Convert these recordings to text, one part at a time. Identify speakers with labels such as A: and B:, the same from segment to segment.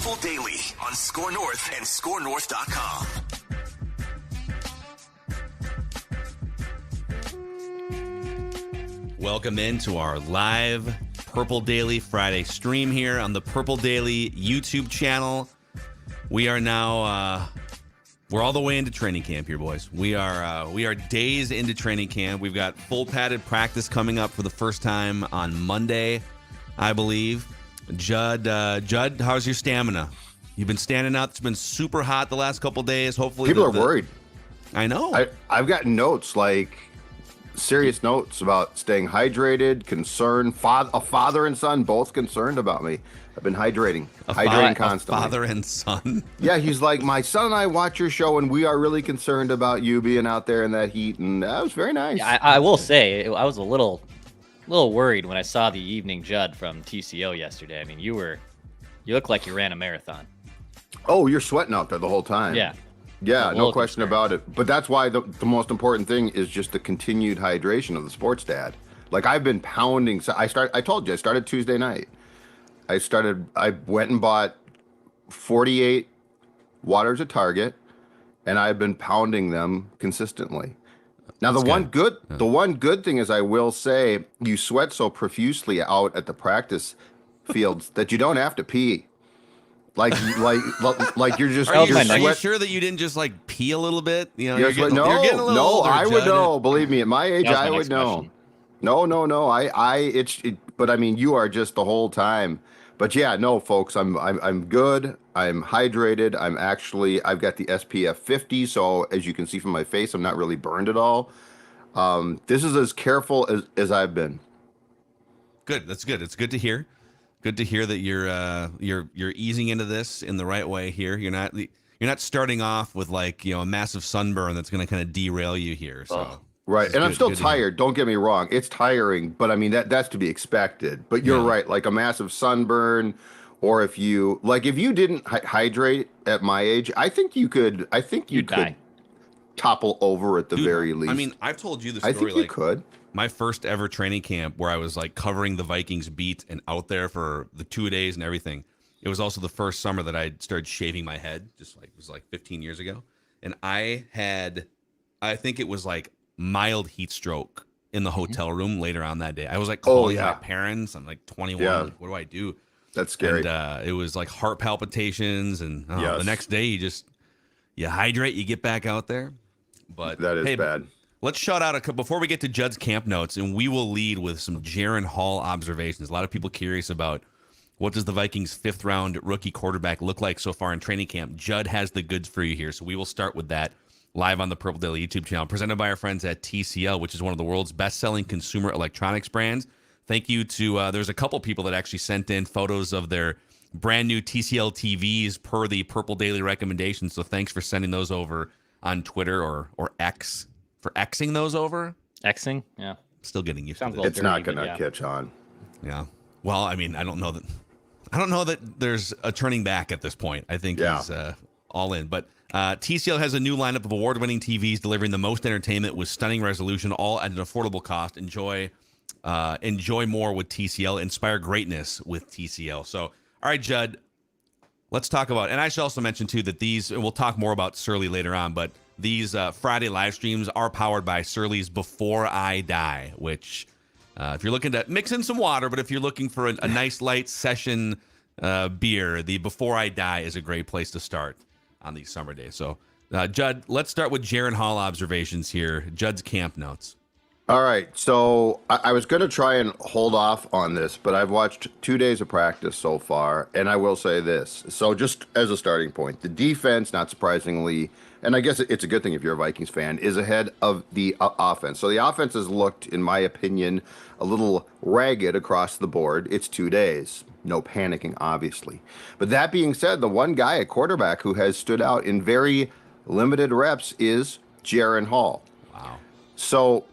A: Purple Daily on Score North and ScoreNorth.com.
B: Welcome into our live Purple Daily Friday stream here on the Purple Daily YouTube channel. We are now, we're all the way into training camp here, boys. We are days into training camp. We've got full padded practice coming up for the first time on Monday, I believe. Judd, how's your stamina? You've been standing out. It's been super hot the last couple days. Hopefully,
C: people are worried.
B: I know.
C: I've gotten notes, like serious notes about staying hydrated, concerned. A father and son both concerned about me. I've been hydrating constantly.
B: A father and son.
C: Yeah, he's like, my son and I watch your show, and we are really concerned about you being out there in that heat, and that was very nice.
D: Yeah, I will say, I was a little worried when I saw the evening Judd from TCO yesterday. I mean, you look like you ran a marathon.
C: Oh, you're sweating out there the whole time.
D: Yeah.
C: Yeah, no question about it. But that's why the most important thing is just the continued hydration of the sports dad. Like, I've been pounding. So I told you, I started Tuesday night. I went and bought 48 waters at Target, and I've been pounding them consistently. Now, the one good thing is, I will say, you sweat so profusely out at the practice fields that you don't have to pee. Like you're just.
B: Are you sure that you didn't just like pee a little bit? You know, you're getting a little older,
C: I would
B: Judd.
C: know. Believe me, at my age, I would know. No. But I mean, you are just the whole time. But yeah, no, folks, I'm good. I'm hydrated. I've got the SPF 50, so as you can see from my face, I'm not really burned at all. This is as careful as I've been.
B: Good. That's good. It's good to hear. Good to hear that you're easing into this in the right way here. You're not starting off with like, a massive sunburn that's going to kind of derail you here. So
C: right, and I'm still tired. Don't get me wrong; it's tiring, but I mean that's to be expected. But you're right, like a massive sunburn, or if you didn't hydrate at my age, I think you could topple over at the very least.
B: I mean, I've told you the story.
C: I think you could.
B: My first ever training camp where I was like covering the Vikings beat and out there for the 2 days and everything. It was also the first summer that I started shaving my head, it was like 15 years ago. And I think it was like mild heat stroke in the hotel room later on that day. I was like calling my parents. I'm like 21.
C: Yeah.
B: Like, what do I do?
C: That's scary.
B: And it was like heart palpitations. And the next day you hydrate, you get back out there. But
C: that is bad.
B: Let's shout out before we get to Judd's camp notes, and we will lead with some Jaren Hall observations. A lot of people curious about what does the Vikings' fifth-round rookie quarterback look like so far in training camp. Judd has the goods for you here, so we will start with that live on the Purple Daily YouTube channel, presented by our friends at TCL, which is one of the world's best-selling consumer electronics brands. Thank you to there's a couple people that actually sent in photos of their brand new TCL TVs per the Purple Daily recommendations, so thanks for sending those over on Twitter or X. For Xing those over?
D: Xing? Yeah.
B: Still getting used to it.
C: It's not going to catch on.
B: Yeah. Well, I mean, I don't know that there's a turning back at this point. I think he's all in. But TCL has a new lineup of award-winning TVs delivering the most entertainment with stunning resolution, all at an affordable cost. Enjoy more with TCL. Inspire greatness with TCL. So, all right, Judd, let's talk about, and I should also mention, too, that and we'll talk more about Surly later on, but these Friday live streams are powered by Surly's Before I Die, which if you're looking to mix in some water, but if you're looking for a nice light session beer, the Before I Die is a great place to start on these summer days. So, Judd, let's start with Jaren Hall observations here. Judd's camp notes.
C: All right, so I was going to try and hold off on this, but I've watched 2 days of practice so far, and I will say this. So just as a starting point, the defense, not surprisingly, and I guess it's a good thing if you're a Vikings fan, is ahead of the offense. So the offense has looked, in my opinion, a little ragged across the board. It's 2 days. No panicking, obviously. But that being said, the one guy at quarterback who has stood out in very limited reps is Jaren Hall.
B: Wow.
C: So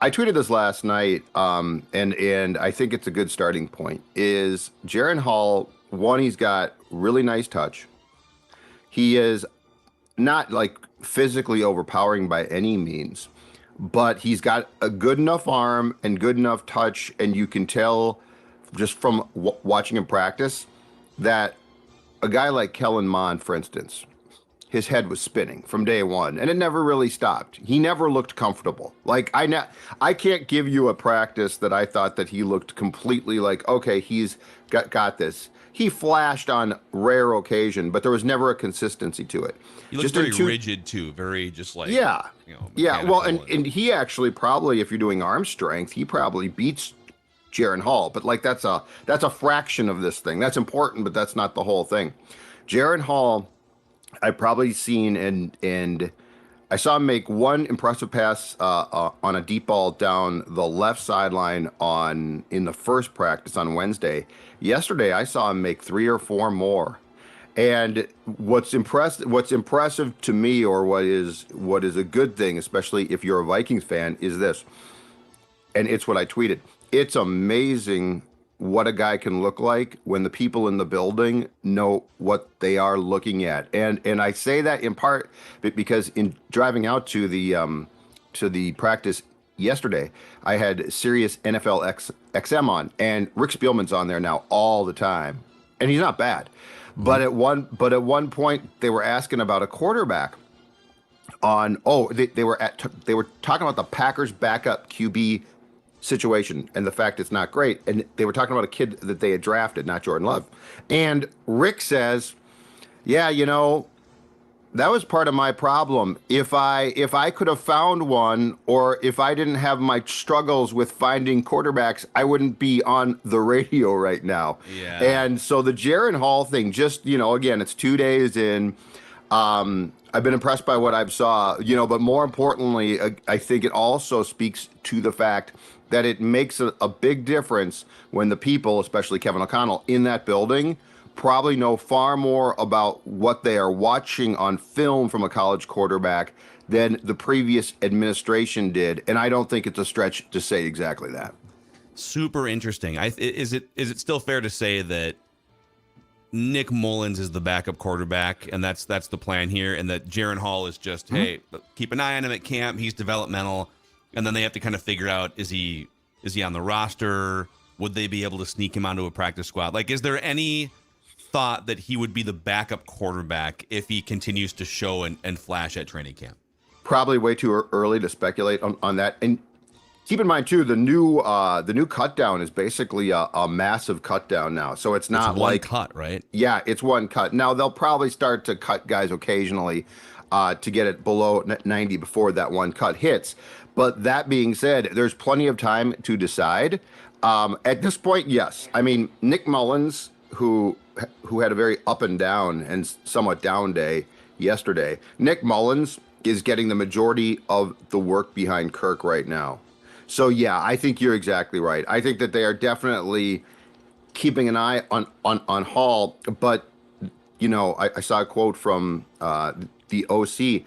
C: I tweeted this last night, and I think it's a good starting point, is Jaren Hall, one, he's got really nice touch. He is not like physically overpowering by any means, but he's got a good enough arm and good enough touch, and you can tell just from watching him practice, that a guy like Kellen Mond, for instance, his head was spinning from day one, and it never really stopped. He never looked comfortable. Like I can't give you a practice that I thought that he looked completely like, okay, he's got this. He flashed on rare occasion, but there was never a consistency to it.
B: He looked very rigid too, very just like
C: Well, and he actually probably, if you're doing arm strength, he probably beats Jaren Hall, but like that's a fraction of this thing. That's important, but that's not the whole thing. Jaren Hall, I've probably seen and I saw him make one impressive pass on a deep ball down the left sideline in the first practice on Wednesday. Yesterday, I saw him make 3 or 4 more. And what's impressive to me, or what is a good thing, especially if you're a Vikings fan, is this. And it's what I tweeted. It's amazing what a guy can look like when the people in the building know what they are looking at. And I say that in part because in driving out to the practice yesterday, I had Sirius NFL XM on, and Rick Spielman's on there now all the time, and he's not bad. Mm-hmm. But at one point they were asking about a quarterback they were talking about the Packers backup QB situation and the fact it's not great, and they were talking about a kid that they had drafted, not Jordan Love, and Rick says, yeah, that was part of my problem. If I could have found one, or if I didn't have my struggles with finding quarterbacks, I wouldn't be on the radio right now.
B: Yeah.
C: And so the Jaren Hall thing, just, again, it's 2 days in. I've been impressed by what I've saw, but more importantly, I think it also speaks to the fact that it makes a big difference when the people, especially Kevin O'Connell, in that building probably know far more about what they are watching on film from a college quarterback than the previous administration did. And I don't think it's a stretch to say exactly that.
B: Super interesting. Is it still fair to say that Nick Mullens is the backup quarterback, and that's the plan here, and that Jaren Hall is just, hey, keep an eye on him at camp, he's developmental, and then they have to kind of figure out, is he on the roster? Would they be able to sneak him onto a practice squad? Like, is there any thought that he would be the backup quarterback if he continues to show and flash at training camp?
C: Probably way too early to speculate on that. And keep in mind too, the new cut down is basically a massive cut down now. So it's not
B: one
C: like
B: cut, right?
C: Yeah, it's one cut. Now they'll probably start to cut guys occasionally to get it below 90 before that one cut hits. But that being said, there's plenty of time to decide. At this point, yes. I mean, Nick Mullens, who had a very up and down and somewhat down day yesterday, Nick Mullens is getting the majority of the work behind Kirk right now. So yeah, I think you're exactly right. I think that they are definitely keeping an eye on Hall. But I saw a quote from the OC,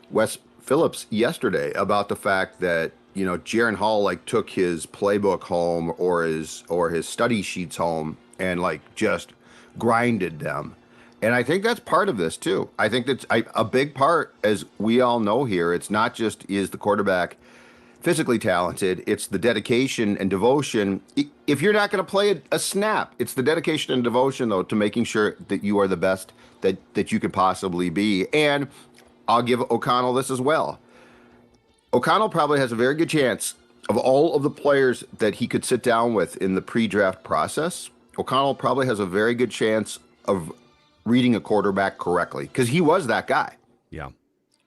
C: Wes Phillips, yesterday about the fact that Jaren Hall took his playbook home or his study sheets home and just grinded them. And I think that's part of this too. I think that's a big part, as we all know here. It's not just is the quarterback physically talented, it's the dedication and devotion. If you're not going to play a snap, it's the dedication and devotion, though, to making sure that you are the best that you could possibly be. And I'll give O'Connell this as well. O'Connell probably has a very good chance of all of the players that he could sit down with in the pre-draft process. O'Connell probably has a very good chance of reading a quarterback correctly, because he was that guy.
B: Yeah.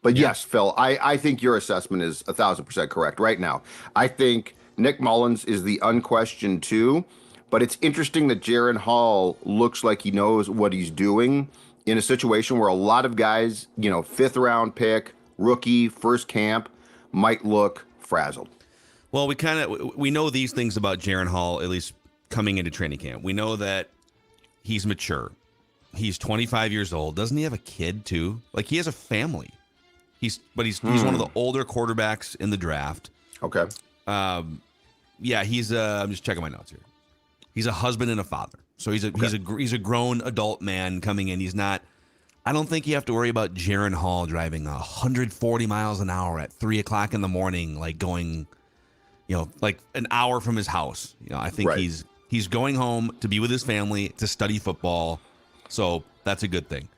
C: But yes, Phil, I think your assessment is 1,000% correct right now. I think Nick Mullens is the unquestioned 2, but it's interesting that Jaren Hall looks like he knows what he's doing in a situation where a lot of guys, 5th round pick, rookie, first camp, might look frazzled.
B: Well, we know these things about Jaren Hall, at least coming into training camp. We know that he's mature. He's 25 years old. Doesn't he have a kid too? He has a family. He's one of the older quarterbacks in the draft.
C: Okay.
B: He's I'm just checking my notes here. He's a husband and a father. So he's a grown adult man coming in. He's not. I don't think you have to worry about Jaren Hall driving 140 miles an hour at 3:00 in the morning, going, an hour from his house. I think he's going home to be with his family, to study football, So that's a good thing.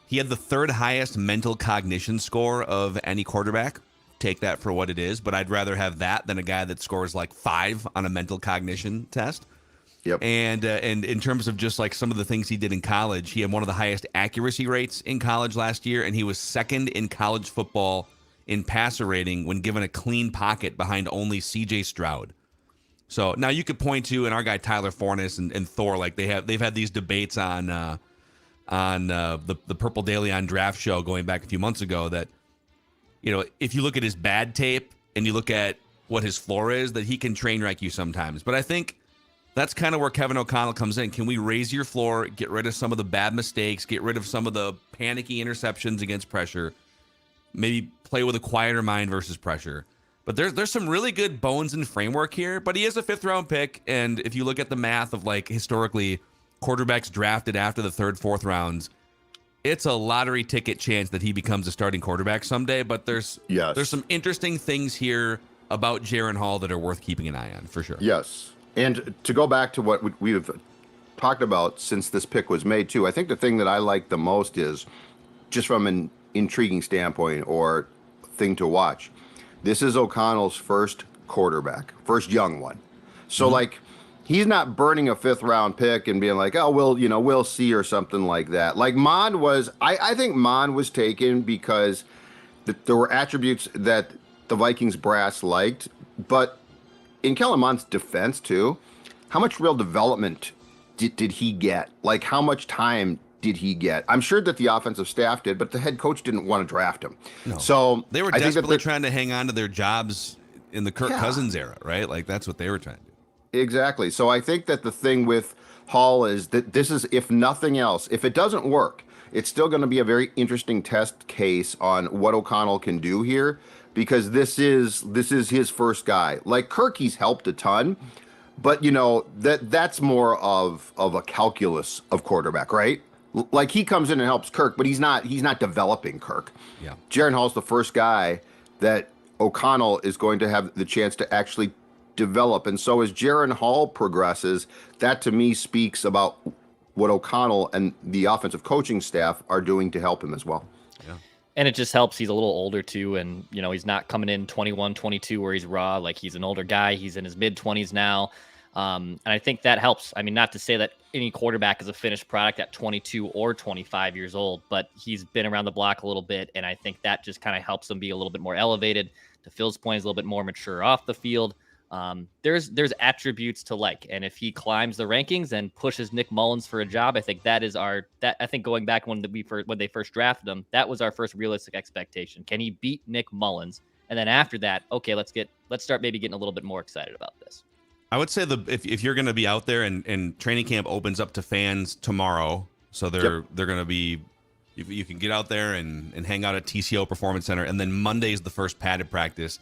B: He had the third highest mental cognition score of any quarterback. Take that for what it is, but I'd rather have that than a guy that scores like 5 on a mental cognition test.
C: Yep.
B: And in terms of just like some of the things he did in college, he had one of the highest accuracy rates in college last year, and he was second in college football in passer rating when given a clean pocket behind only C.J. Stroud. So now you could point to, and our guy Tyler Fornes and Thor, like they've had these debates on the Purple Daily on Draft Show going back a few months ago that, you know, if you look at his bad tape and you look at what his floor is, that he can train wreck you sometimes. But I think that's kind of where Kevin O'Connell comes in. Can we raise your floor, get rid of some of the bad mistakes, get rid of some of the panicky interceptions against pressure, maybe play with a quieter mind versus pressure? But there's some really good bones and framework here, but he is a 5th-round pick, and if you look at the math of, like, historically, quarterbacks drafted after the 3rd, 4th rounds, it's a lottery ticket chance that he becomes a starting quarterback someday, but there's some interesting things here about Jaren Hall that are worth keeping an eye on, for sure.
C: Yes, and to go back to what we've talked about since this pick was made, too, I think the thing that I like the most is, just from an intriguing standpoint or thing to watch, this is O'Connell's first quarterback, first young one. So, like, he's not burning a 5th-round pick and being like, oh, we'll see or something like that. Like, Mond was, I think Mond was taken because there were attributes that the Vikings brass liked. But in Kellen Mond's defense, too, how much real development did he get? Like, how much time did he get? I'm sure that the offensive staff did, but the head coach didn't want to draft him.
B: No.
C: So
B: they were desperately trying to hang on to their jobs in the Kirk Cousins era, right? Like, that's what they were trying to do.
C: Exactly. So I think that the thing with Hall is that this is, if nothing else, if it doesn't work, it's still going to be a very interesting test case on what O'Connell can do here, because this is his first guy. Like Kirk, he's helped a ton, but you know that's more of a calculus of quarterback, right? Like he comes in and helps Kirk, but he's not developing Kirk.
B: Yeah.
C: Jaren Hall's the first guy that O'Connell is going to have the chance to actually develop. And so as Jaren Hall progresses, that to me speaks about what O'Connell and the offensive coaching staff are doing to help him as well.
D: Yeah. And it just helps. He's a little older too. And, you know, he's not coming in 21, 22 where he's raw. Like he's an older guy. He's in his mid-20s now. And I think that helps. I mean, not to say that any quarterback is a finished product at 22 or 25 years old, but he's been around the block a little bit. And I think that just kind of helps him be a little bit more elevated. To Phil's point, he's a little bit more mature off the field. There's attributes to like, and if he climbs the rankings and pushes Nick Mullens for a job, I think that is I think going back when they first drafted him, that was our first realistic expectation. Can he beat Nick Mullens? And then after that, okay, let's start maybe getting a little bit more excited about this.
B: I would say if you're going to be out there and training camp opens up to fans tomorrow, so they're going to be, you can get out there and hang out at TCO Performance Center, and then Monday is the first padded practice.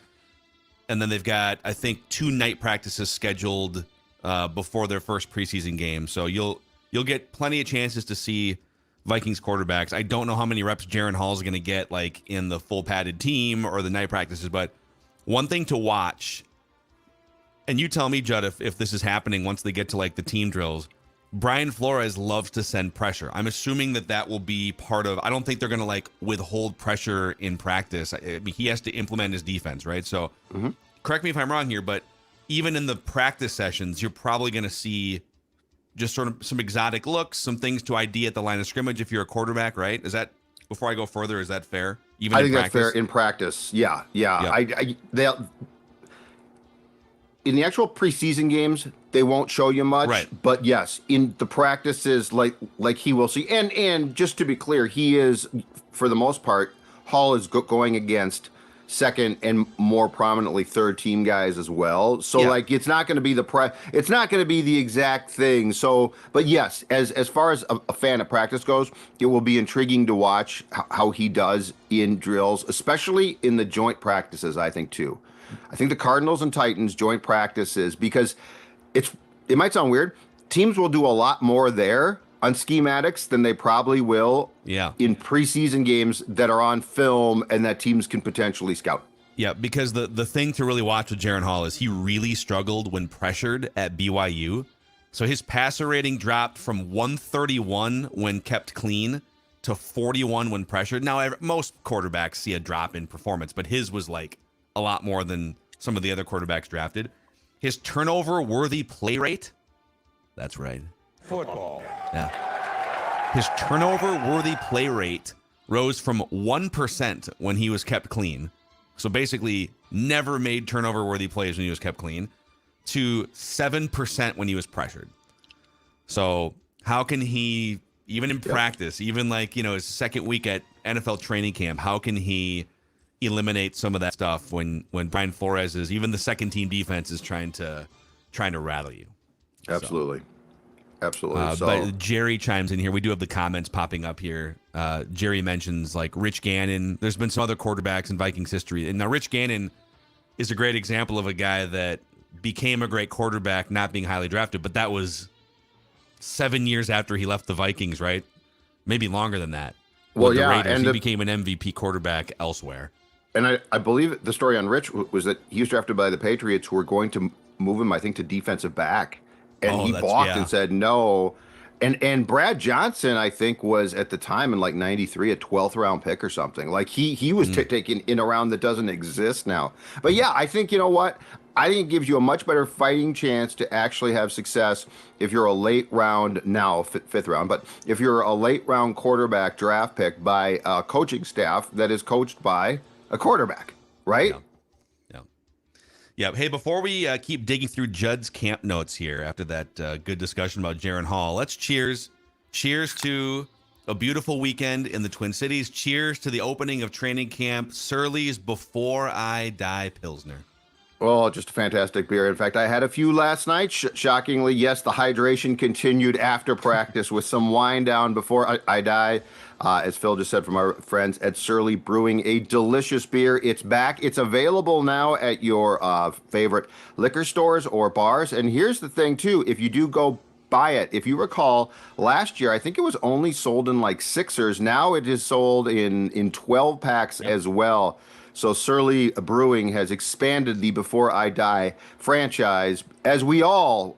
B: And then they've got, I think, 2 night practices scheduled before their first preseason game. So you'll get plenty of chances to see Vikings quarterbacks. I don't know how many reps Jaren Hall is going to get, like in the full padded team or the night practices. But one thing to watch, and you tell me, Judd, if this is happening once they get to like the team drills. Brian Flores loves to send pressure. I'm assuming that will be part of. I don't think they're going to like withhold pressure in practice. I mean, he has to implement his defense, right? So, correct me if I'm wrong here, but even in the practice sessions, you're probably going to see just sort of some exotic looks, some things to ID at the line of scrimmage if you're a quarterback, right? Is that, before I go further, is that fair? Even
C: I think that's fair in practice. Yeah. In the actual preseason games, they won't show you much,
B: right.
C: But yes, in the practices, like he will see. And just to be clear, he is, for the most part, Hall is going against second and more prominently third team guys as well. So like it's not going to be it's not going to be the exact thing. So, but yes, as far as a fan of practice goes, it will be intriguing to watch how he does in drills, especially in the joint practices, I think too. I think the Cardinals and Titans joint practices, because it might sound weird, teams will do a lot more there on schematics than they probably will in preseason games that are on film and that teams can potentially scout.
B: Yeah, because the thing to really watch with Jaren Hall is he really struggled when pressured at BYU. So his passer rating dropped from 131 when kept clean to 41 when pressured. Now, most quarterbacks see a drop in performance, but his was like a lot more than some of the other quarterbacks drafted. His turnover-worthy play rate, that's right.
E: Football.
B: Yeah. His turnover-worthy play rate rose from 1% when he was kept clean. So basically never made turnover-worthy plays when he was kept clean, to 7% when he was pressured. So how can he, even in practice, even like, his second week at NFL training camp, how can he eliminate some of that stuff when Brian Flores is, even the second team defense is trying to rattle you?
C: Absolutely. Absolutely.
B: But Jerry chimes in here. We do have the comments popping up here. Jerry mentions like Rich Gannon. There's been some other quarterbacks in Vikings history. And now Rich Gannon is a great example of a guy that became a great quarterback, not being highly drafted, but that was 7 years after he left the Vikings, right? Maybe longer than that.
C: Well,
B: With the
C: yeah,
B: Raiders,
C: and
B: he became an MVP quarterback elsewhere.
C: And I believe the story on Rich was that he was drafted by the Patriots, who were going to move him, I think, to defensive back. And he balked and said no. And Brad Johnson, I think, was at the time in like 93, a 12th round pick or something. Like he was taken in a round that doesn't exist now. But yeah, I think, you know what? I think it gives you a much better fighting chance to actually have success if you're a late round, now fifth round, but if you're a late round quarterback draft pick by a coaching staff that is coached by a quarterback, right?
B: Yeah. Hey, before we keep digging through Judd's camp notes here after that good discussion about Jaren Hall, let's cheers. Cheers to a beautiful weekend in the Twin Cities. Cheers to the opening of training camp, Surly's Before I Die Pilsner.
C: Oh, just a fantastic beer. In fact, I had a few last night. Shockingly, yes, the hydration continued after practice with some wine down before I die. As Phil just said, from our friends at Surly Brewing, a delicious beer. It's back. It's available now at your favorite liquor stores or bars. And here's the thing, too. If you do go buy it, if you recall, last year, I think it was only sold in like sixers. Now it is sold in 12 packs as well. So Surly Brewing has expanded the Before I Die franchise as we all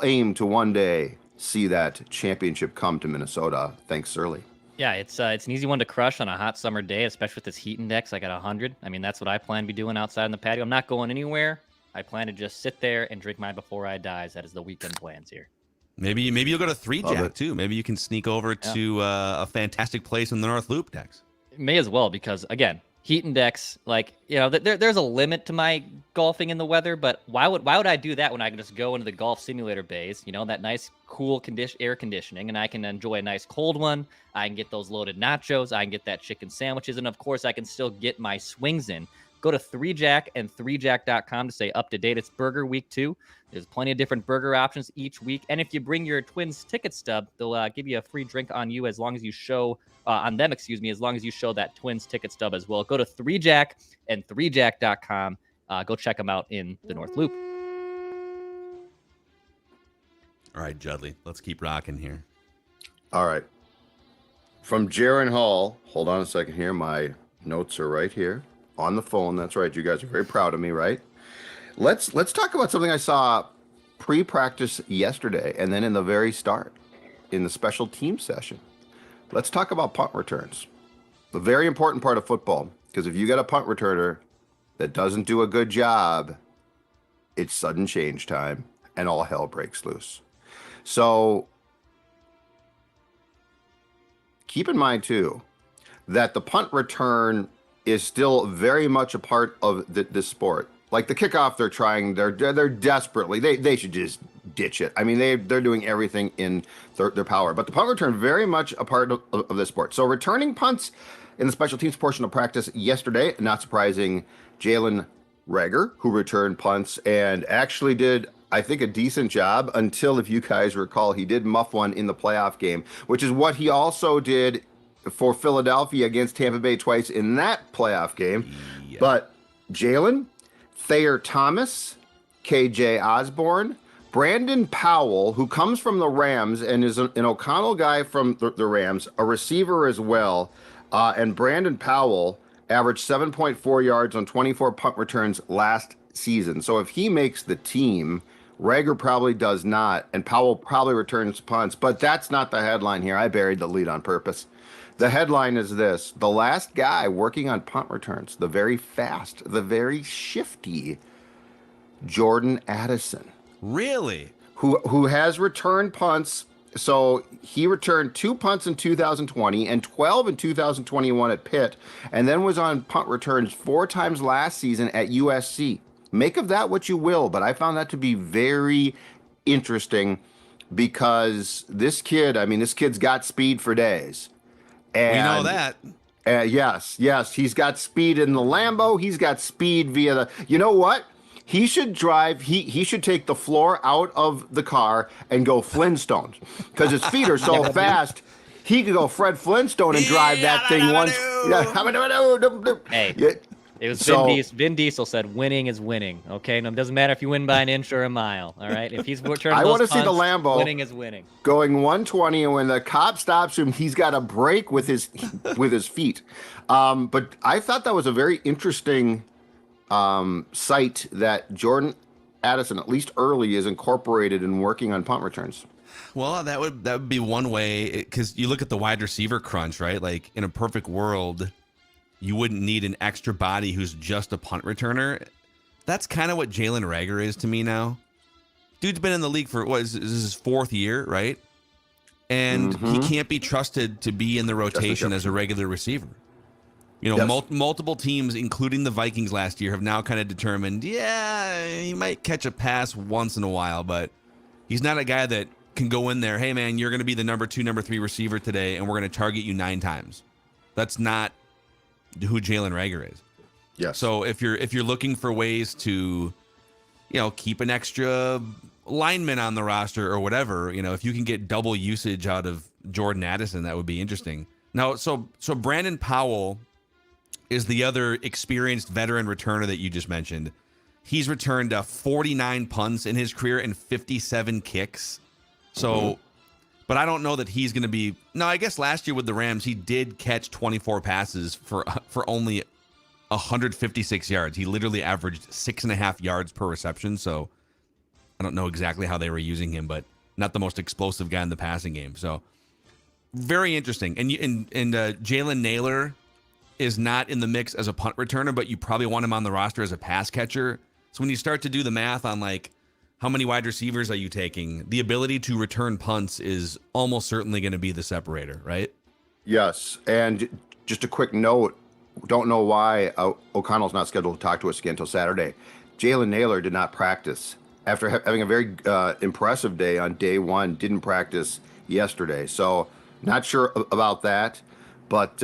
C: aim to one day see that championship come to Minnesota. Thanks, Surly.
D: Yeah, it's an easy one to crush on a hot summer day, especially with this heat index like at 100. I mean, that's what I plan to be doing outside in the patio. I'm not going anywhere. I plan to just sit there and drink my Before I Dies. That is the weekend plans here.
B: Maybe you'll go to 3Jack too. Maybe you can sneak over to a fantastic place in the North Loop, Dex.
D: May as well, because again, heat index, like, there's a limit to my golfing in the weather, but why would I do that when I can just go into the golf simulator bays, that nice cool air conditioning, and I can enjoy a nice cold one. I can get those loaded nachos, I can get that chicken sandwiches, and of course I can still get my swings in. Go to 3Jack and 3jack.com to stay up to date. It's Burger Week 2. There's plenty of different burger options each week. And if you bring your Twins ticket stub, they'll give you a free drink on you as long as you show as long as you show that Twins ticket stub as well. Go to 3Jack and 3jack.com. Go check them out in the North Loop.
B: All right, Judley, let's keep rocking here.
C: All right. From Jaren Hall, hold on a second here. My notes are right here on the phone. That's right. You guys are very proud of me, right? Let's talk about something I saw pre-practice yesterday and then in the very start in the special team session. Let's talk about punt returns. A very important part of football, because if you get a punt returner that doesn't do a good job, it's sudden change time and all hell breaks loose. So keep in mind, too, that the punt return is still very much a part of this sport. Like the kickoff, they're desperately, they should just ditch it. I mean, they're doing everything in their power. But the punt return, very much a part of this sport. So returning punts in the special teams portion of practice yesterday, not surprising, Jalen Reagor, who returned punts and actually did, I think, a decent job until, if you guys recall, he did muff one in the playoff game, which is what he also did for Philadelphia against Tampa Bay twice in that playoff game. Yeah. But Jalen, Thayer Thomas, KJ Osborne, Brandon Powell, who comes from the Rams and is an O'Connell guy from the Rams, a receiver as well, and Brandon Powell averaged 7.4 yards on 24 punt returns last season. So if he makes the team, Rager probably does not, and Powell probably returns punts, but that's not the headline here. I buried the lead on purpose. The headline is this: the last guy working on punt returns, the very fast, the very shifty Jordan Addison.
B: Really?
C: Who has returned punts. So he returned 2 punts in 2020 and 12 in 2021 at Pitt, and then was on punt returns 4 times last season at USC. Make of that what you will, but I found that to be very interesting because this kid's got speed for days. And
B: we know that.
C: Yes, he's got speed in the Lambo. He's got speed via the. You know what? He should drive. He should take the floor out of the car and go Flintstones because his feet are so fast. He could go Fred Flintstone and drive that thing once.
D: Hey,
C: Yeah.
D: it was Vin Diesel said, "Winning is winning." Okay, and it doesn't matter if you win by an inch or a mile. All right, if he's returning
C: I
D: those
C: want to see the
D: punts,
C: Lambo
D: winning is winning.
C: Going 120, and when the cop stops him, he's got to brake with his feet. But I thought that was a very interesting sight that Jordan Addison, at least early, is incorporated in working on punt returns.
B: Well, that would be one way, because you look at the wide receiver crunch, right? Like in a perfect world, you wouldn't need an extra body who's just a punt returner. That's kind of what Jalen Reagor is to me now. Dude's been in the league for this is his 4th year, right? And he can't be trusted to be in the rotation as a regular receiver. You know, multiple teams, including the Vikings last year, have now kind of determined, he might catch a pass once in a while, but he's not a guy that can go in there, hey, man, you're going to be the number 2, number 3 receiver today, and we're going to target you 9 times. That's not who Jalen Reagor is.
C: Yes.
B: So if you're looking for ways to, keep an extra lineman on the roster or whatever, if you can get double usage out of Jordan Addison, that would be interesting. Now, so Brandon Powell is the other experienced veteran returner that you just mentioned. He's returned 49 punts in his career and 57 kicks. So, but I don't know that he's going to be. No, I guess last year with the Rams, he did catch 24 passes for only 156 yards. He literally averaged 6.5 yards per reception. So I don't know exactly how they were using him, but not the most explosive guy in the passing game. So very interesting. And Jalen Naylor is not in the mix as a punt returner, but you probably want him on the roster as a pass catcher. So when you start to do the math on like how many wide receivers are you taking, the ability to return punts is almost certainly going to be the separator, right?
C: Yes. And just a quick note, don't know why O'Connell's not scheduled to talk to us again until Saturday. Jalen Naylor did not practice. After having a very impressive day on day 1, didn't practice yesterday. So not sure about that, but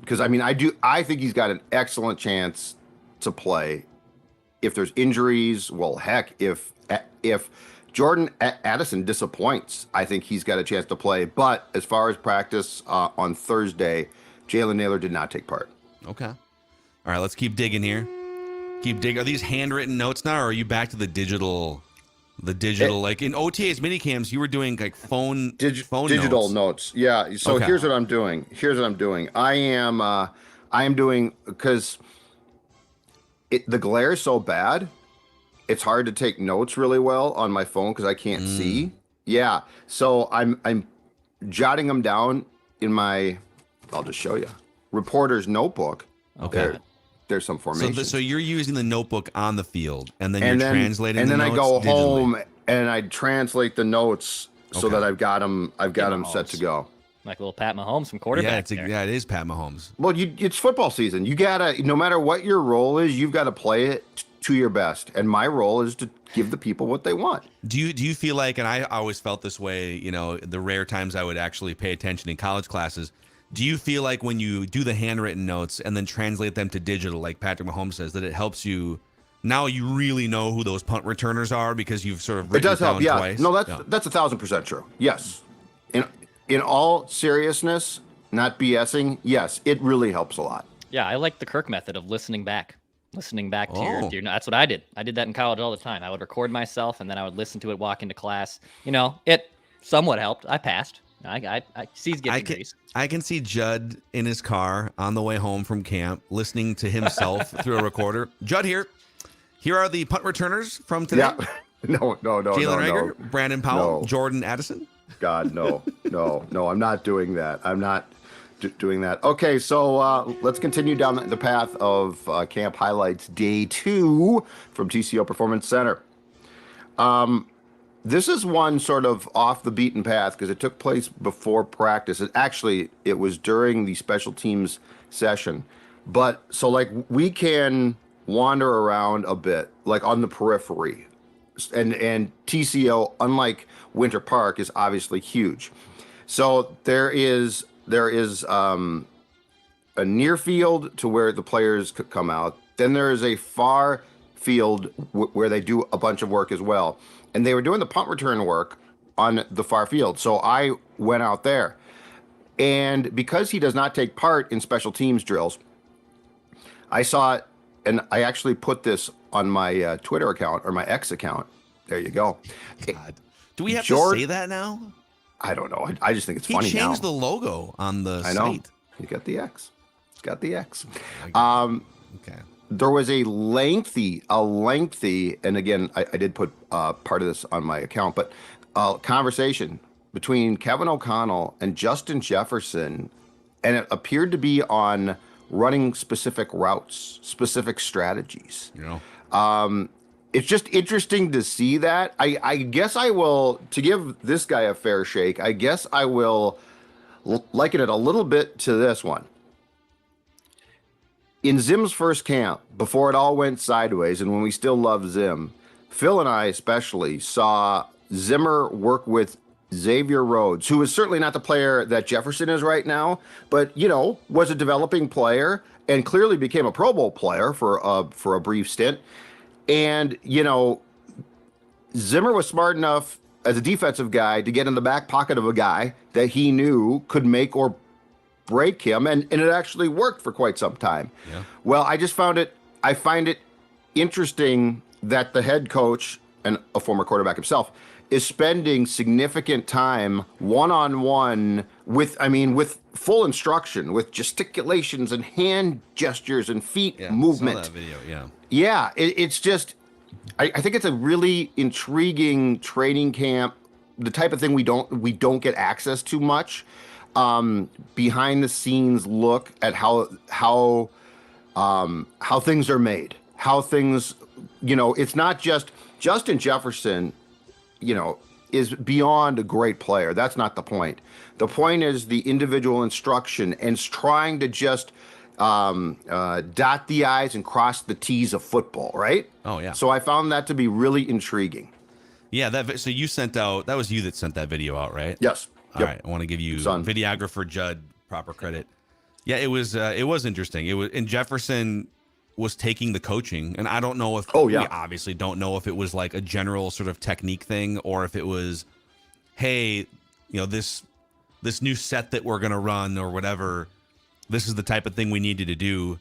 C: because I think he's got an excellent chance to play. If there's injuries, well, heck, if Jordan Addison disappoints, I think he's got a chance to play. But as far as practice on Thursday, Jalen Naylor did not take part.
B: Okay. All right, let's keep digging here. Keep digging. Are these handwritten notes now, or are you back to the digital? Like in OTA's minicamps, you were doing like phone
C: digital notes. Yeah. So
B: okay.
C: Here's what I'm doing. I am doing, because the glare is so bad, it's hard to take notes really well on my phone because I can't see. Yeah. So I'm jotting them down in my, I'll just show you, reporter's notebook.
B: Okay.
C: There's some formation.
B: So you're using the notebook on the field, and then you're translating.
C: And then
B: the
C: I
B: notes
C: go
B: digitally.
C: home and I translate the notes so that I've got them set to go.
D: Like a little Pat Mahomes from quarterback.
B: Yeah, it is Pat Mahomes.
C: Well, it's football season. You gotta, no matter what your role is, you've got to play it to your best. And my role is to give the people what they want.
B: Do you feel like, and I always felt this way, the rare times I would actually pay attention in college classes. Do you feel like when you do the handwritten notes and then translate them to digital, like Patrick Mahomes says, that it helps you? Now you really know who those punt returners are because you've sort of written it down twice.
C: No, that's 1,000% true. Yes. In all seriousness, not BSing, yes, it really helps a lot.
D: Yeah, I like the Kirk method of listening back to your that's what I did. I did that in college all the time. I would record myself and then I would listen to it, walk into class. It somewhat helped. I passed. I see he's getting degrees.
B: I can see Judd in his car on the way home from camp, listening to himself through a recorder. Judd, here are the punt returners from today.
C: No.
B: Jalen Reagor, Brandon Powell,
C: No.
B: Jordan Addison.
C: God, no. I'm not doing that. I'm not doing that. Okay, so let's continue down the path of camp highlights, day 2 from TCO Performance Center. This is one sort of off the beaten path because it took place before practice. It was during the special teams session. But so like we can wander around a bit, like on the periphery. And TCO, unlike Winter Park, is obviously huge. So there is a near field to where the players could come out. Then there is a far field where they do a bunch of work as well. And they were doing the punt return work on the far field. So I went out there. And because he does not take part in special teams drills, I saw it, and I actually put this on my Twitter account or my X account. There you go.
B: God. Do we have to say that now?
C: I don't know. I just think it's funny now.
B: He changed the logo on the site.
C: I know. You got the X. It's got the X.
B: Okay.
C: There was a lengthy, and again, I did put part of this on my account, but conversation between Kevin O'Connell and Justin Jefferson, and it appeared to be on running specific routes, specific strategies. It's just interesting to see that. I guess I will, to give this guy a fair shake, I guess I will liken it a little bit to this one. In Zim's first camp, before it all went sideways, and when we still love Zim, Phil and I especially saw Zimmer work with Xavier Rhodes, who is certainly not the player that Jefferson is right now, but, was a developing player and clearly became a Pro Bowl player for a brief stint. And, Zimmer was smart enough as a defensive guy to get in the back pocket of a guy that he knew could make or break him, and it actually worked for quite some time. Yeah. Well, I find it interesting that the head coach and a former quarterback himself is spending significant time one-on-one with full instruction, with gesticulations and hand gestures and feet movement.
B: I saw that video,
C: Yeah, it's just, I think it's a really intriguing training camp, the type of thing we don't get access to much. Behind the scenes look at how things are made, how things, it's not just Justin Jefferson, is beyond a great player. That's not the point. The point is the individual instruction and trying to just dot the I's and cross the T's of football, right?
B: Oh, yeah.
C: So I found that to be really intriguing.
B: Yeah, so you sent out, that was you that sent that video out, right?
C: Yes.
B: All right, I want to give you videographer Judd proper credit. Yeah, it was interesting. And Jefferson was taking the coaching, and I don't know if we obviously don't know if it was like a general sort of technique thing or if it was, hey, this new set that we're gonna run or whatever, this is the type of thing we needed to do.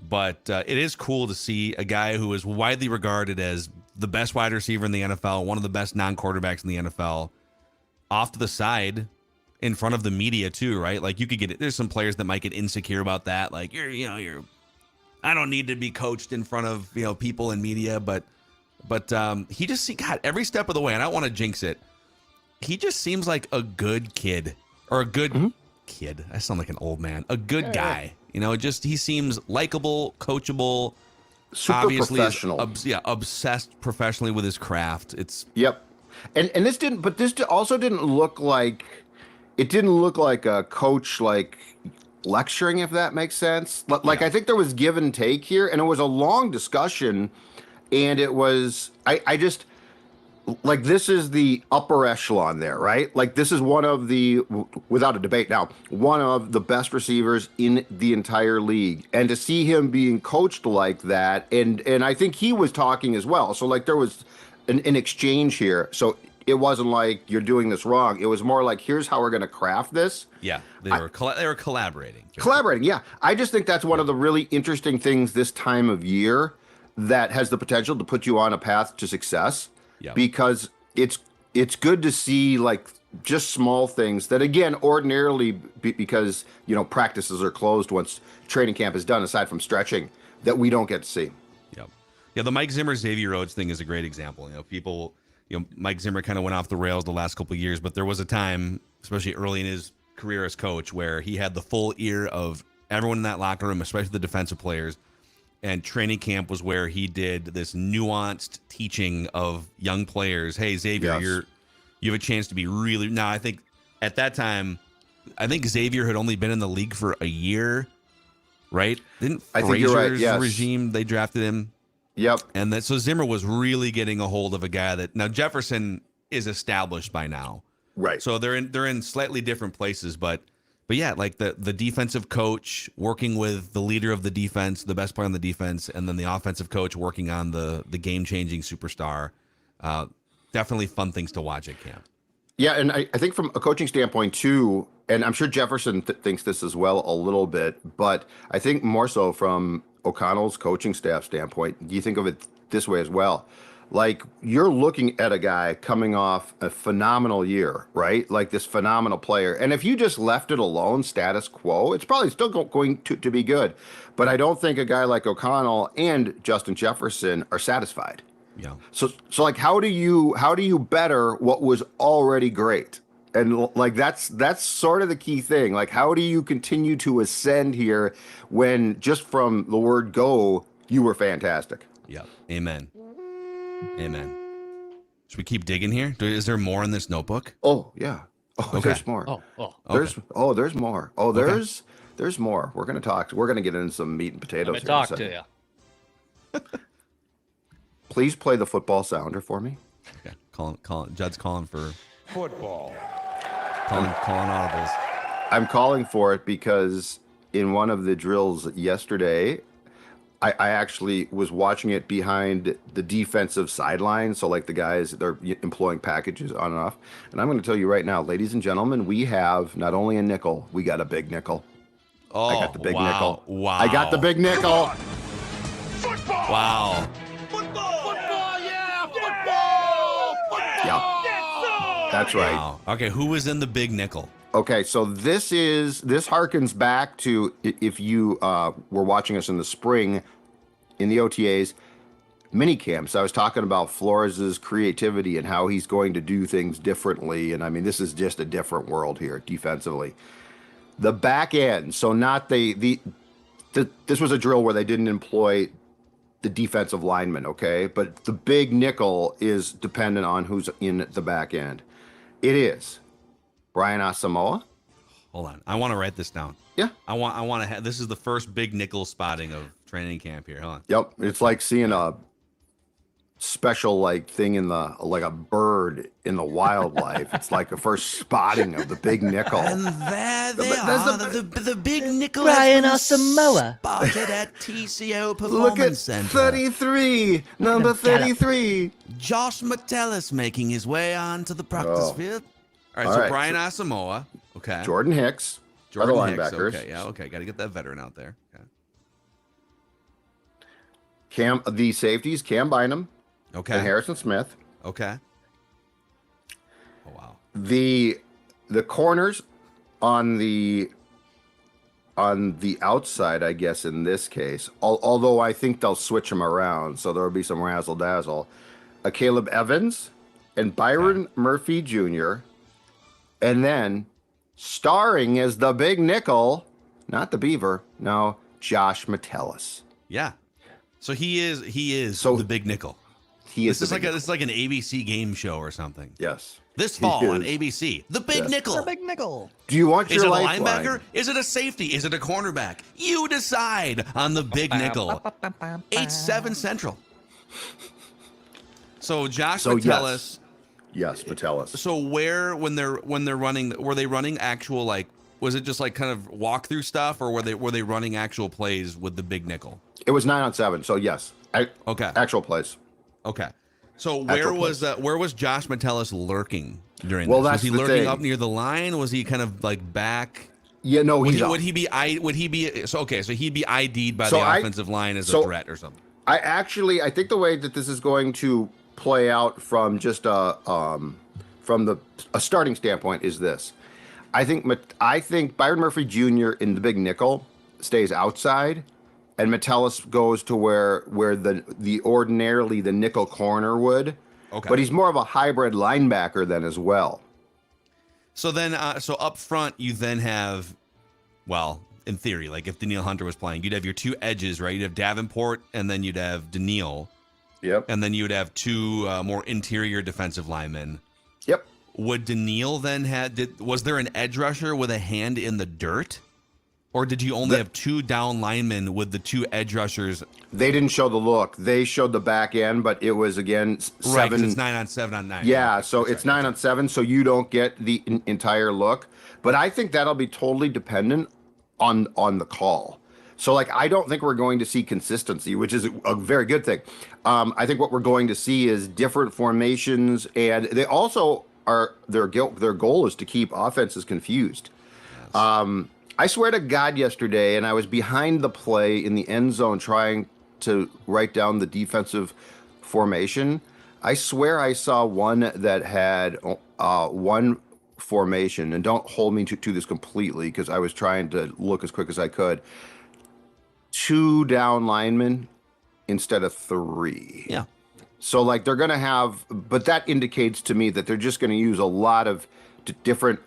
B: But it is cool to see a guy who is widely regarded as the best wide receiver in the NFL, one of the best non-quarterbacks in the NFL, off to the side in front of the media too, right? Like you could get it. There's some players that might get insecure about that. Like I don't need to be coached in front of, people in media, but he just got every step of the way. And I don't want to jinx it. He just seems like a good kid or a good kid. I sound like an old man, a good guy, he seems likable, coachable,
C: super
B: obviously
C: professional.
B: Obsessed professionally with his craft.
C: Yep. And this also didn't look like a coach lecturing, if that makes sense. I think there was give and take here, and it was a long discussion, and it was I just this is the upper echelon there, right? This is one of the, without a debate now, one of the best receivers in the entire league. And to see him being coached like that, and I think he was talking as well. So there was an exchange here. So it wasn't like you're doing this wrong. It was more like, here's how we're going to craft this.
B: Yeah, they were collaborating.
C: Collaborating, yeah. I just think that's one of the really interesting things this time of year that has the potential to put you on a path to success. Yeah. Because it's good to see just small things that, again, ordinarily because practices are closed once training camp is done, aside from stretching, that we don't get to see.
B: Yep. Yeah, the Mike Zimmer Xavier Rhodes thing is a great example. People, Mike Zimmer kind of went off the rails the last couple of years, but there was a time, especially early in his career as coach, where he had the full ear of everyone in that locker room, especially the defensive players. And training camp was where he did this nuanced teaching of young players. Hey, Xavier, you have a chance to be really. Now, I think at that time, Xavier had only been in the league for a year, right? Didn't Frazier's regime, they drafted him?
C: Yep.
B: And so Zimmer was really getting a hold of a guy that now Jefferson is established by now.
C: Right.
B: So they're in slightly different places, but yeah, like the defensive coach working with the leader of the defense, the best player on the defense, and then the offensive coach working on the game-changing superstar. Definitely fun things to watch at camp.
C: Yeah, and I think from a coaching standpoint too, and I'm sure Jefferson thinks this as well a little bit, but I think more so from O'Connell's coaching staff standpoint, do you think of it this way as well? Like, you're looking at a guy coming off a phenomenal year, right? Like this phenomenal player. And if you just left it alone, status quo, it's probably still going to be good. But I don't think a guy like O'Connell and Justin Jefferson are satisfied.
B: Yeah.
C: So like, how do you better what was already great? And like, that's sort of the key thing. Like, how do you continue to ascend here when just from the word go, you were fantastic?
B: Yeah. Amen. Should we keep digging here? Is there more in this notebook?
C: Oh yeah. Oh, okay. There's more. There's more. There's more. We're gonna talk. We're gonna get into some meat and potatoes.
D: Talk to you.
C: Please play the football sounder for me.
B: Okay. Calling. Judd's calling for
E: football.
B: Calling audibles.
C: I'm calling for it because in one of the drills yesterday, I actually was watching it behind the defensive sideline. So like the guys, they're employing packages on and off. And I'm going to tell you right now, ladies and gentlemen, we have not only a nickel, we got a big nickel.
B: Oh,
C: I got the big nickel.
B: Wow.
C: I got the big nickel.
E: Football.
B: Wow.
E: Football, yeah. Football.
C: Yeah. That's right.
B: Wow. Okay, who was in the big nickel?
C: Okay, so this harkens back to if you were watching us in the spring in the OTAs mini camps. I was talking about Flores' creativity and how he's going to do things differently. And I mean, this is just a different world here defensively. The back end, so not this was a drill where they didn't employ the defensive lineman, okay? But the big nickel is dependent on who's in the back end. It is Brian Asamoah.
B: Hold on. I want to write this down.
C: Yeah.
B: I want to have, this is the first big nickel spotting of training camp here. Hold on.
C: Yep. It's like seeing a special thing in like a bird in the wildlife. It's like the first spotting of the big nickel.
B: And there they are, the big nickel.
D: Brian Asamoah.
B: Spotted at TCO Performance Center.
C: Look at 33, number 33.
B: Josh Metellus making his way onto the practice field. All right, so Brian Asamoah. Okay.
C: Jordan Hicks.
B: Jordan
C: other
B: Hicks.
C: linebackers.
B: Okay, yeah, okay. Got to get that veteran out there.
C: Okay. The safeties, Cam Bynum.
B: Okay.
C: And Harrison Smith.
B: Okay. Oh wow.
C: The corners on the outside, I guess in this case, although I think they'll switch them around, so there'll be some razzle dazzle. Caleb Evans and Byron Murphy Jr. And then starring as the big nickel, not the Beaver, no, Josh Metellus.
B: Yeah. So he is the big nickel. This is like an ABC game show or something.
C: Yes.
B: This fall on ABC, the big nickel.
D: The big nickel.
C: Do you want your
B: lifeline? Is it a linebacker? Is it a safety? Is it a cornerback? You decide on the big nickel. 8-7 Central. So Josh Metellus.
C: Yes, Metellus.
B: So when they're running, were they running actual was it just kind of walkthrough stuff, or were they running actual plays with the big nickel?
C: It was 9-on-7. So yes.
B: Okay.
C: Actual plays.
B: Okay. So where was Josh Metellus lurking during
C: this?
B: Was he lurking up near the line? Was he kind of back?
C: Yeah, no,
B: would he be so he'd be ID'd by the offensive line as a threat or something.
C: I think the way that this is going to play out from just a starting standpoint is this. I think Byron Murphy Jr. in the big nickel stays outside, and Metellus goes to where the ordinarily the nickel corner would.
B: Okay.
C: But he's more of a hybrid linebacker then as well.
B: So then, so up front, you then have, well, in theory, like if Danielle Hunter was playing, you'd have your two edges, right? You'd have Davenport, and then you'd have Danielle.
C: Yep.
B: And then you would have two more interior defensive linemen.
C: Yep.
B: Would Danielle then was there an edge rusher with a hand in the dirt? Or did you only have two down linemen with the two edge rushers?
C: They didn't show the look. They showed the back end, but it was, again, 7.
B: Right, 'cause it's 9 on 7 on 9.
C: Yeah,
B: okay,
C: so it's 9 on 7, so you don't get the entire look. But I think that'll be totally dependent on the call. So, like, I don't think we're going to see consistency, which is a very good thing. I think what we're going to see is different formations, and they also are their goal is to keep offenses confused. Yes. I swear to God, yesterday, and I was behind the play in the end zone trying to write down the defensive formation. I swear I saw one that had one formation, and don't hold me to this completely because I was trying to look as quick as I could. 2 down linemen instead of 3.
B: Yeah.
C: So, like, they're going to have, but that indicates to me that they're just going to use a lot of different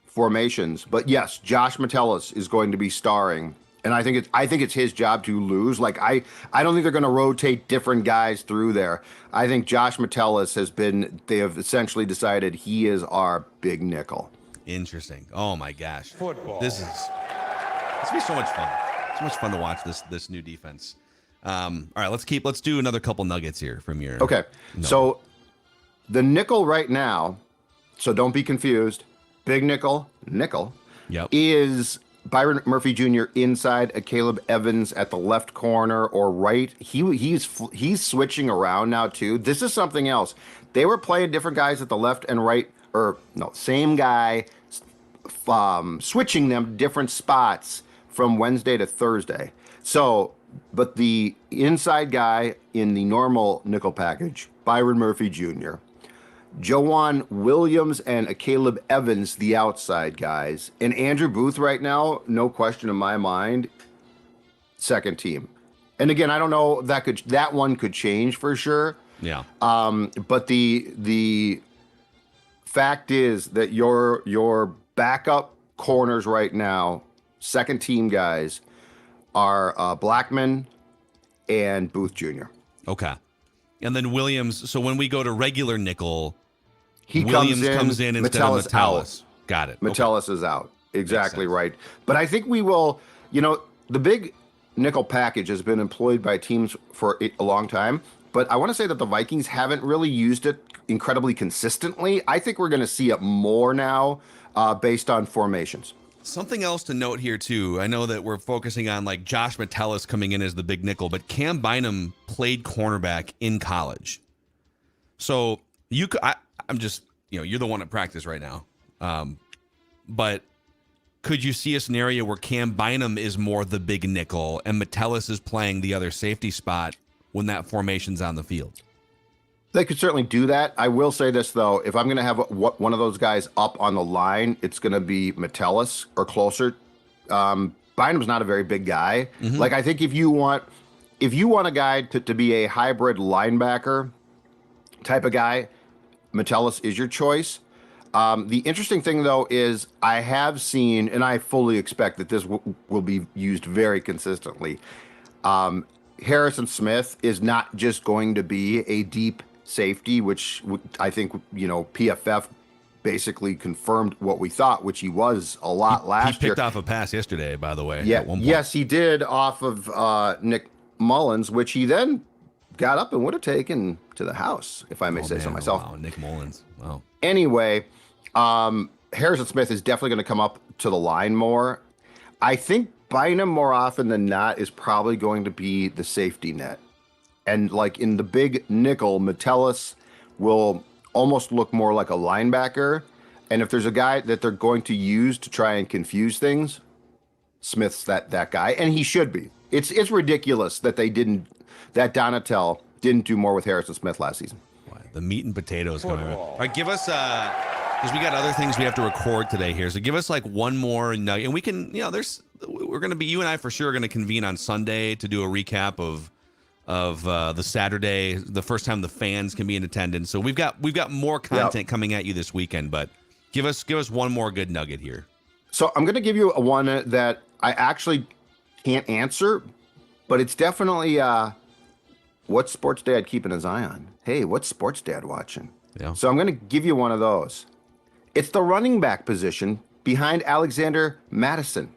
C: formations. But yes, Josh Metellus is going to be starring, and I think it's his job to lose. Like, I don't think they're going to rotate different guys through there. I think Josh Metellus they have essentially decided he is our big nickel.
B: Interesting. Oh my gosh.
E: Football.
B: This be so much fun. So much fun to watch this new defense. All right, let's do another couple nuggets here from your.
C: Okay. So the nickel right now, so don't be confused. Big nickel,
B: yep,
C: is Byron Murphy Jr. inside, a Caleb Evans at the left corner or right. He's switching around now too. This is something else. They were playing different guys at the left and right, or no, same guy, switching them different spots from Wednesday to Thursday. So, but the inside guy in the normal nickel package, Byron Murphy Jr., Joanne Williams and Caleb Evans, the outside guys. And Andrew Booth right now, no question in my mind, second team. And again, I don't know, that one could change for sure.
B: Yeah.
C: But the fact is that your backup corners right now, second team guys, are Blackman and Booth Jr.
B: Okay. And then Williams, so when we go to regular nickel,
C: Williams
B: comes in instead of Metellus. Got it.
C: Metellus is out. Exactly right. But I think we will, the big nickel package has been employed by teams for a long time. But I want to say that the Vikings haven't really used it incredibly consistently. I think we're going to see it more now based on formations.
B: Something else to note here, too. I know that we're focusing on like Josh Metellus coming in as the big nickel, but Cam Bynum played cornerback in college. So I'm just, you're the one at practice right now. But could you see a scenario where Cam Bynum is more the big nickel and Metellus is playing the other safety spot when that formation's on the field?
C: They could certainly do that. I will say this, though. If I'm going to have one of those guys up on the line, it's going to be Metellus or closer. Bynum's not a very big guy. Mm-hmm. Like, I think if you want a guy to be a hybrid linebacker type of guy, Metellus is your choice. The interesting thing, though, is I have seen, and I fully expect that this will be used very consistently. Harrison Smith is not just going to be a deep safety, which I think, PFF basically confirmed what we thought, which he was a lot last year.
B: He picked off a pass yesterday, by the way.
C: Yeah, yes, he did, off of Nick Mullens, which he then got up and would have taken to the house, if I may say so myself.
B: Wow, Nick Mullens. Wow.
C: Anyway, Harrison Smith is definitely going to come up to the line more. I think Bynum, more often than not, is probably going to be the safety net. And like in the big nickel, Metellus will almost look more like a linebacker. And if there's a guy that they're going to use to try and confuse things, Smith's that guy, and he should be. It's ridiculous that that Donatel didn't do more with Harrison Smith last season.
B: The meat and potatoes coming up. All right, give us because we got other things we have to record today here. So give us like one more nugget, and we can, there's you and I for sure are going to convene on Sunday to do a recap of the Saturday, the first time the fans can be in attendance. So we've got more content coming at you this weekend, but give us one more good nugget here.
C: So I'm going to give you a one that I actually can't answer, but it's definitely what's sports dad keeping his eye on? Hey, what's sports dad watching?
B: Yeah.
C: So I'm going to give you one of those. It's the running back position behind Alexander Madison.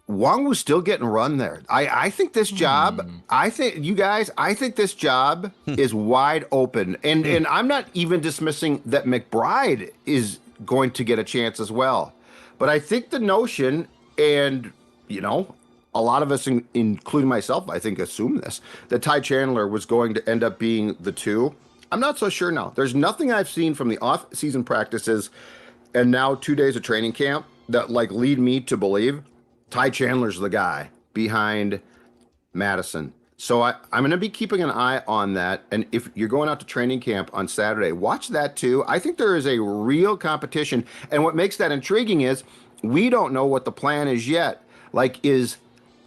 C: Wong was still getting run there. I think this job, I think this job is wide open. And I'm not even dismissing that McBride is going to get a chance as well. But I think the notion, and, you know, a lot of us, including myself, I think assume this, that Ty Chandler was going to end up being the 2. I'm not so sure now. There's nothing I've seen from the off-season practices and now 2 days of training camp that lead me to believe Ty Chandler's the guy behind Madison. So I'm going to be keeping an eye on that. And if you're going out to training camp on Saturday, watch that too. I think there is a real competition. And what makes that intriguing is we don't know what the plan is yet. Is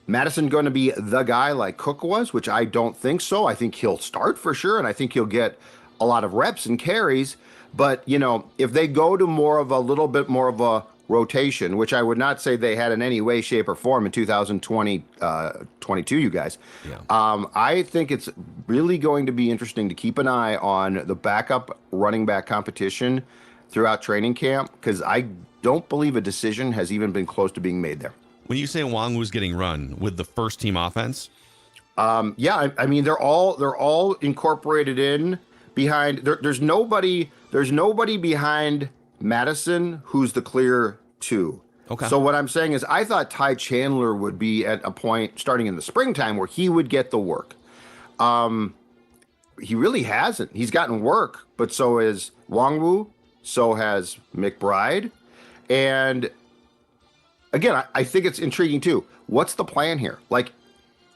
C: Madison going to be the guy like Cook was, which I don't think so. I think he'll start for sure. And I think he'll get a lot of reps and carries. But, you know, if they go to a little bit more of a rotation, which I would not say they had in any way, shape, or form in 2022, you guys. Yeah. I think it's really going to be interesting to keep an eye on the backup running back competition throughout training camp, because I don't believe a decision has even been close to being made there.
B: When you say Wong was getting run with the first team offense?
C: Yeah, I mean, they're all incorporated in behind. There's nobody behind Madison who's the clear 2. Okay. So what I'm saying is I thought Ty Chandler would be at a point starting in the springtime where he would get the work. He really hasn't. He's gotten work, but so is Wongwu, so has McBride. And again, I think it's intriguing too. What's the plan here?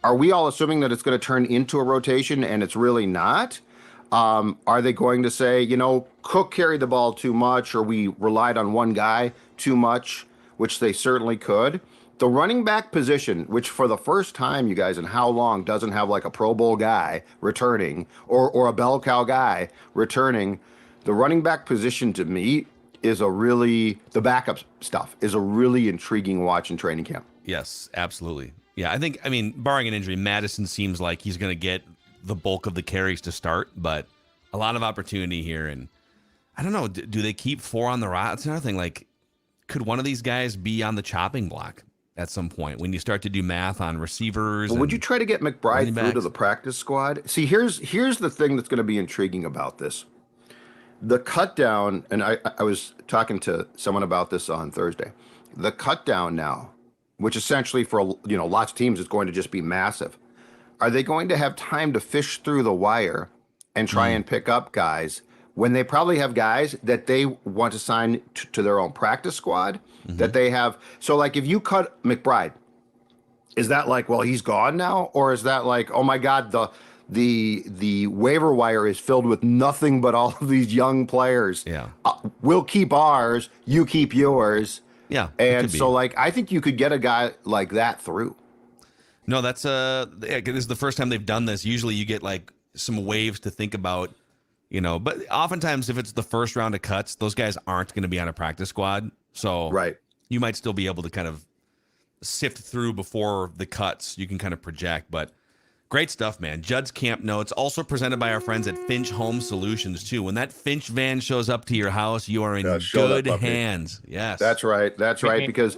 C: Are we all assuming that it's going to turn into a rotation and it's really not? Are they going to say, you know, Cook carried the ball too much, or we relied on one guy too much, which they certainly could? The running back position, which for the first time, you guys, in how long doesn't have a Pro Bowl guy returning or a bell cow guy returning, the running back position to me is the backup stuff is a really intriguing watch in training camp.
B: Yes, absolutely. Yeah, I mean, barring an injury, Madison seems like he's going to get the bulk of the carries to start, but a lot of opportunity here. And I don't know, do they keep 4 on the roster? That's another thing. Could one of these guys be on the chopping block at some point when you start to do math on receivers?
C: Well, would you try to get McBride through to the practice squad? See, here's the thing that's going to be intriguing about this. The cut down, and I was talking to someone about this on Thursday. The cut down now, which essentially for lots of teams is going to just be massive. Are they going to have time to fish through the wire and try and pick up guys when they probably have guys that they want to sign to their own practice squad that they have? So if you cut McBride, is that well, he's gone now? Or is that oh my God, the waiver wire is filled with nothing but all of these young players.
B: Yeah.
C: We'll keep ours, you keep yours.
B: Yeah.
C: And so I think you could get a guy like that through.
B: No, that's this is the first time they've done this. Usually you get some waves to think about, but oftentimes if it's the first round of cuts, those guys aren't going to be on a practice squad. So
C: right.
B: You might still be able to kind of sift through before the cuts. You can kind of project, but great stuff, man. Judd's Camp Notes, also presented by our friends at Finch Home Solutions too. When that Finch van shows up to your house, you are in good hands. Yes.
C: That's right. That's right. Because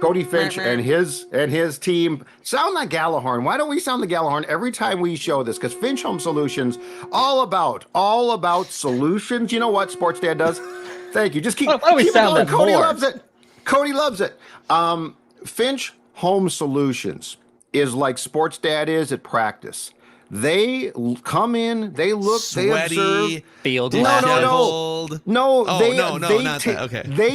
C: Cody Finch and his team sound like Gallahorn. Why don't we sound the Gallahorn every time we show this? Because Finch Home Solutions, all about solutions. You know what Sports Dad does? Thank you. Just keep it going. Cody loves it. Cody loves it. Finch Home Solutions is like Sports Dad is at practice. They come in, they look,
B: sweaty,
C: they observe.
D: Field
C: They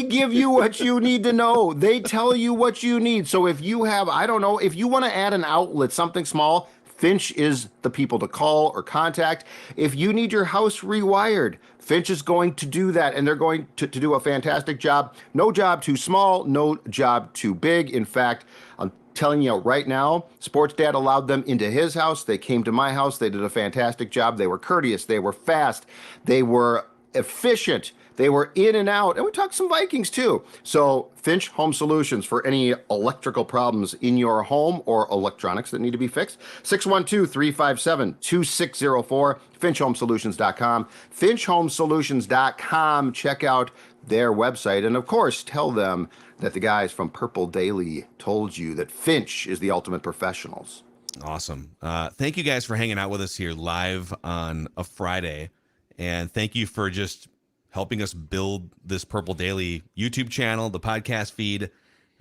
C: give you what you need to know. They tell you what you need. So if you have, I don't know, if you want to add an outlet, something small, Finch is the people to call or contact. If you need your house rewired, Finch is going to do that, and they're going to do a fantastic job. No job too small, no job too big. In fact, I'm telling you right now, Sports Dad allowed them into his house. They came to my house. They did a fantastic job. They were courteous. They were fast. They were efficient. They were in and out. And we talked some Vikings too. So Finch Home Solutions for any electrical problems in your home or electronics that need to be fixed. 612-357-2604. FinchHomeSolutions.com. FinchHomeSolutions.com. Check out their website. And of course, tell them that the guys from Purple Daily told you that Finch is the ultimate professionals.
B: Awesome. Thank you guys for hanging out with us here live on a Friday. And thank you for just helping us build this Purple Daily YouTube channel, the podcast feed.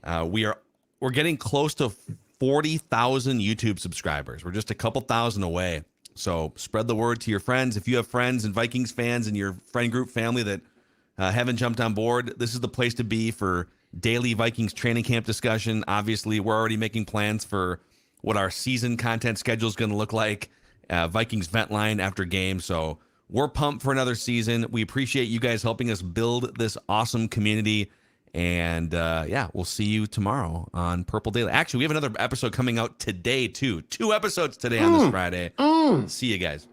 B: We're getting close to 40,000 YouTube subscribers. We're just a couple thousand away. So spread the word to your friends. If you have friends and Vikings fans in your friend group family that haven't jumped on board, this is the place to be for daily Vikings training camp discussion. Obviously, we're already making plans for what our season content schedule is going to look like. Vikings vent line after game. So we're pumped for another season. We appreciate you guys helping us build this awesome community. And we'll see you tomorrow on Purple Daily. Actually, we have another episode coming out today, too. 2 episodes today on this Friday. See you guys.